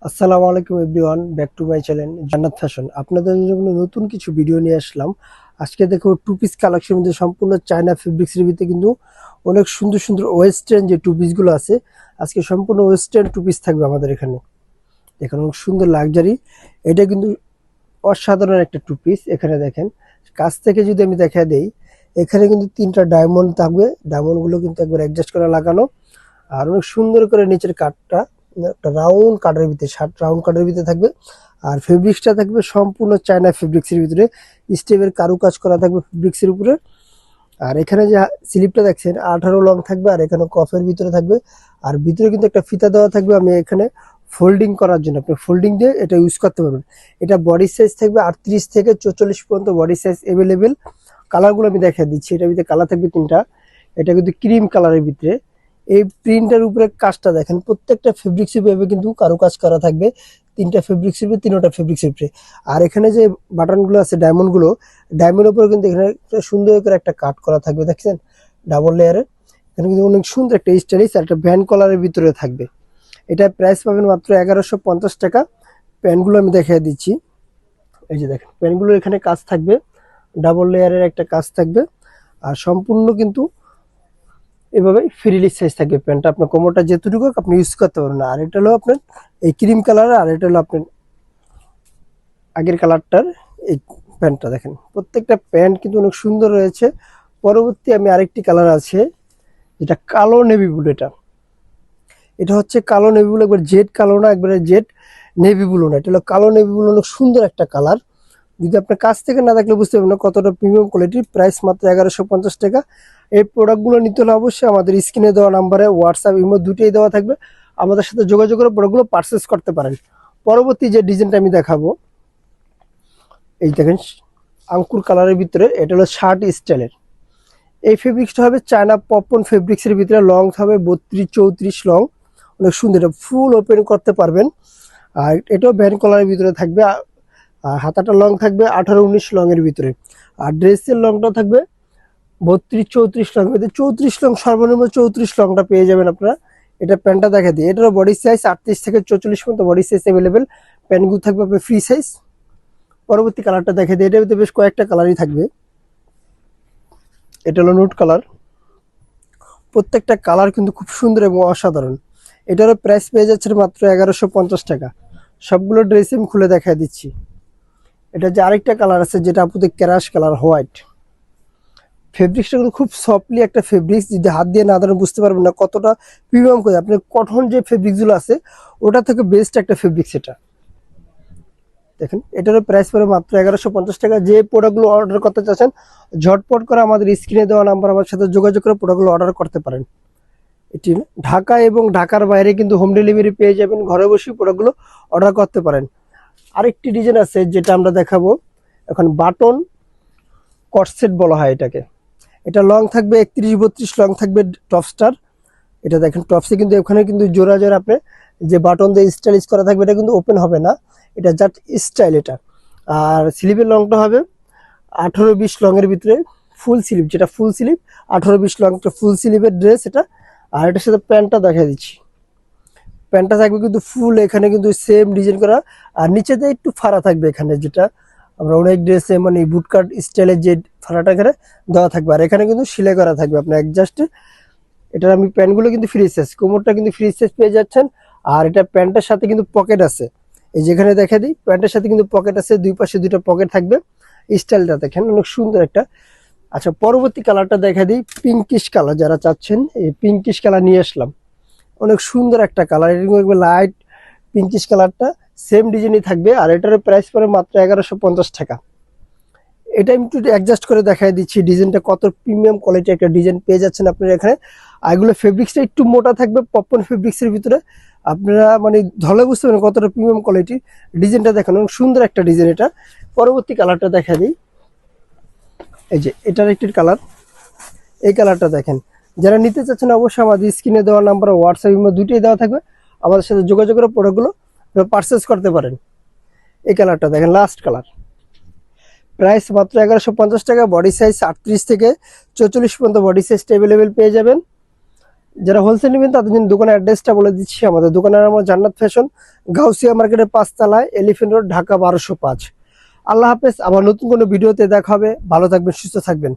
আসসালামু আলাইকুম everyone, back to my channel জান্নাত ফ্যাশন। আপনাদের জন্য নতুন কিছু ভিডিও নিয়ে আসলাম। আজকে দেখো টু পিস কালেকশন মধ্যে সম্পূর্ণ চায়না ফেব্রিক্সের ভিতরে কিন্তু অনেক সুন্দর সুন্দর ওয়েস্টার্ন যে টু পিসগুলো আছে, আজকে সম্পূর্ণ ওয়েস্টার্ন টু পিস থাকবে আমাদের এখানে। দেখেন অনেক সুন্দর লাক্সারি, এটা কিন্তু অসাধারণ একটা টু পিস। এখানে দেখেন কাছ থেকে যদি আমি দেখা দেই, এখানে কিন্তু তিনটা ডায়মন্ড থাকবে। ডায়মন্ডগুলো কিন্তু একবার অ্যাডজাস্ট করে লাগানো, আর অনেক সুন্দর করে নিচের কাটটা একটা রাউন্ড কাটের ভিতরে, শার্ট রাউন্ড কাটের ভিতরে থাকবে। আর ফেব্রিক্সটা থাকবে সম্পূর্ণ চায়না ফেব্রিক্সের ভিতরে, স্টেপের কারুকাজ করা থাকবে ফেব্রিক্সের উপরে। আর এখানে যে স্লিপটা দেখছেন 18 লং থাকবে, আর এখানে কফের ভিতরে থাকবে। আর ভিতরে কিন্তু একটা ফিতা দেওয়া থাকবে, আমি এখানে ফোল্ডিং করার জন্য আপনি ফোল্ডিং দিয়ে এটা ইউজ করতে পারবেন। এটা বডি সাইজ থাকবে 38 থেকে 44 পর্যন্ত বডি সাইজ অ্যাভেলেবেল। কালারগুলো আমি দেখা দিচ্ছি। এটার ভিতরে কালার থাকবে তিনটা। এটা কিন্তু ক্রিম কালারের ভিতরে। এই প্রিন্টের উপরে কাজটা দেখেন, প্রত্যেকটা ফেব্রিক্স এভাবে কিন্তু কারুকাজ করা থাকবে। তিনটা ফেব্রিক্স উপরে, তিনটা ফেব্রিক্স উপরে। আর এখানে যে বাটনগুলো আছে ডায়মন্ডগুলো, ডায়মন্ডের উপরে কিন্তু এখানে একটা সুন্দর করে একটা কাট করা থাকবে, দেখছেন ডাবল লেয়ারে। এখানে কিন্তু অনেক সুন্দর একটা স্টাইলিশ আর একটা ব্যান্ড কলারের ভিতরে থাকবে। এটা প্রাইস পাবেন মাত্র 1150 টাকা। প্যান্টগুলো আমি দেখিয়ে দিচ্ছি। এই যে দেখেন প্যান্টগুলো এখানে কাজ থাকবে, ডাবল লেয়ারের একটা কাজ থাকবে। আর সম্পূর্ণ কিন্তু এভাবে ফ্রিলি সাইজ থাকবে প্যান্টটা। আপনার কোমরটা যেটুকু আপনি ইউজ করতে পারবেন। আর এটা হলো আপনার এই ক্রিম কালার, আর এটা হলো আপনার আগের কালারটার এই প্যান্টটা। দেখেন প্রত্যেকটা প্যান্ট কিন্তু অনেক সুন্দর রয়েছে। পরবর্তী আমি আরেকটি কালার আছে, যেটা কালো নেভি ব্লু। এটা হচ্ছে কালো নেভি ব্লু, একবার জেড কালো না, একবারে জেড নেভি ব্লু না, এটা হলো কালো নেভি ব্লু। অনেক সুন্দর একটা কালার। যদি আপনার কাছ থেকে না দেখলে বুঝতে পারবেন না কতটা প্রিমিয়াম কোয়ালিটির। প্রাইস মাত্র 1150 টাকা। এই প্রোডাক্টগুলো নিতে হলে অবশ্যই আমাদের স্ক্রিনে দেওয়া নাম্বারে হোয়াটসঅ্যাপ ইমো দুটোই দেওয়া থাকবে, আমাদের সাথে যোগাযোগ করে প্রোডাক্টগুলো পারচেস করতে পারেন। পরবর্তী যে ডিজাইনটা আমি দেখাবো, এই দেখেন আঙ্কুর কালারের ভিতরে, এটা হলো শার্ট স্টাইলের। এই ফেব্রিক্সটা হবে চায়না পপকর্ন ফেব্রিক্সের ভিতরে, লং হবে 32-34 লং। অনেক সুন্দর, এটা ফুল ওপেন করতে পারবেন। আর এটাও ব্যান্ড কলারের ভিতরে থাকবে। আর হাতাটা লং থাকবে 18-19 লং এর ভিতরে। আর ড্রেসের লংটা থাকবে 32-34 লং, 34 লং, সর্বনিম্ন 34 লংটা পেয়ে যাবেন আপনারা। এটা প্যান্টটা দেখা দিই, এটারও বডি সাইজ 38 থেকে 44 পর্যন্ত বডি সাইজ অ্যাভেলেবেল। প্যান্টগুলো থাকবে আপনার ফ্রি সাইজ। পরবর্তী কালারটা দেখা দিই, এটার ভিতরে বেশ কয়েকটা কালারই থাকবে। এটা হলো নুট কালার। প্রত্যেকটা কালার কিন্তু খুব সুন্দর এবং অসাধারণ। এটারও প্রাইস পেয়ে যাচ্ছে মাত্র 1150 টাকা। সবগুলো ড্রেস আমি খুলে দেখা দিচ্ছি। এটা যে আরেকটা কালার আছে, যেটা আপুদের ক্রাশ কালার হোয়াইট। ফেব্রিক্সটা কিন্তু খুব সফটলি একটা ফেব্রিক্স, যদি হাত দিয়ে না ধরেন বুঝতে পারবেন না কতটা প্রিমিয়াম করে। আপনার কটন যে ফেব্রিক্সগুলো আছে ওটা থেকে বেস্ট একটা ফেব্রিক্স এটা। দেখেন এটারও প্রাইস পড়ে মাত্র 1150 টাকা। যে প্রোডাক্টগুলো অর্ডার করতে চাচ্ছেন ঝটপট করে আমাদের স্ক্রিনে দেওয়া নাম্বার আমার সাথে যোগাযোগ করে প্রোডাক্টগুলো অর্ডার করতে পারেন। এটি ঢাকা এবং ঢাকার বাইরে কিন্তু হোম ডেলিভারি পেয়ে যাবেন, ঘরে বসে প্রোডাক্টগুলো অর্ডার করতে পারেন। আরেকটি ডিজাইন আছে যেটা আমরা দেখাবো এখন, বাটন কটসেট বলা হয় এটাকে। এটা লং থাকবে 31-32 লং থাকবে টপস্টার। এটা দেখেন টপসে কিন্তু এখানে কিন্তু জোড়া জোড়া আপনি যে বাটন দিয়ে স্টাইলিশ করা থাকবে, এটা কিন্তু ওপেন হবে না, এটা জাস্ট স্টাইল এটা। আর স্লিভের লংটা হবে 18-20 লং এর ভিতরে, ফুল স্লিভ, যেটা ফুল স্লিভ 18-20 লং ফুল স্লিভের ড্রেস এটা। আর এটার সাথে প্যান্টটা দেখা দিচ্ছি। প্যান্টটা থাকবে কিন্তু ফুল, এখানে কিন্তু সেম ডিজাইন করা। আর নিচেতে একটু ফাড়া থাকবে এখানে, যেটা আমরা অনেক ড্রেসে মানে বুটকাট স্টাইলের যে ফাড়াটা এখানে দেওয়া থাকবে। আর এখানে কিন্তু সেলাই করা থাকবে আপনার অ্যাডজাস্ট। এটার আমি প্যান্টগুলো কিন্তু ফ্রি সাইজ, কোমরটা কিন্তু ফ্রি সাইজ পেয়ে যাচ্ছেন। আর এটা প্যান্টের সাথে কিন্তু পকেট আছে, এই যেখানে দেখা দিই প্যান্টের সাথে কিন্তু পকেট আছে, দুই পাশে দুইটা পকেট থাকবে। স্টাইলটা দেখেন অনেক সুন্দর একটা। আচ্ছা পরবর্তী কালারটা দেখা দিই, পিঙ্কিশ কালার। যারা চাচ্ছেন এই পিঙ্কিশ কালার নিয়ে আসলাম, অনেক সুন্দর একটা কালার। এরকম লাইট পিঙ্কিশ কালারটা সেম ডিজাইনই থাকবে। আর এটার প্রাইস পড়ে মাত্র 1150 টাকা। এটা আমি একটু অ্যাডজাস্ট করে দেখাই দিচ্ছি ডিজাইনটা কত প্রিমিয়াম কোয়ালিটি একটা ডিজাইন পেয়ে যাচ্ছেন আপনারা এখানে। আর এগুলো ফেব্রিক্সটা একটু মোটা থাকবে পপকর্ন ফেব্রিক্সের ভিতরে, আপনারা মানে ধলে বুঝতে পারেন কতটা প্রিমিয়াম কোয়ালিটি। ডিজাইনটা দেখেন অনেক সুন্দর একটা ডিজাইন এটা। পরবর্তী কালারটা দেখা দিই, এই যে এটার একটি কালার, এই কালারটা দেখেন। যারা নিতে চাচ্ছেন অবশ্যই আমাদের স্ক্রিনে দেওয়া নাম্বার হোয়াটসঅ্যাপ ইমো দুটোই দেওয়া থাকবে, আমাদের সাথে যোগাযোগ করে প্রোডাক্টগুলো পারচেস করতে পারেন। এই কালারটা দেখেন লাস্ট কালার। প্রাইস মাত্র 1150 টাকা। বডি সাইজ 38 থেকে 44 পর্যন্ত বডি সাইজ অ্যাভেলেবেল পেয়ে যাবেন। যারা হোলসেল নেবেন তাদের জন্য দোকানের অ্যাড্রেসটা বলে দিচ্ছি। আমাদের দোকানের নাম জান্নাত ফ্যাশন, গাউসিয়া মার্কেটের ৫ তলায়, এলিফ্যান্ট রোড, ঢাকা ১২০৫। আল্লাহ হাফেজ। আবার নতুন কোনো ভিডিওতে দেখা হবে। ভালো থাকবেন, সুস্থ থাকবেন।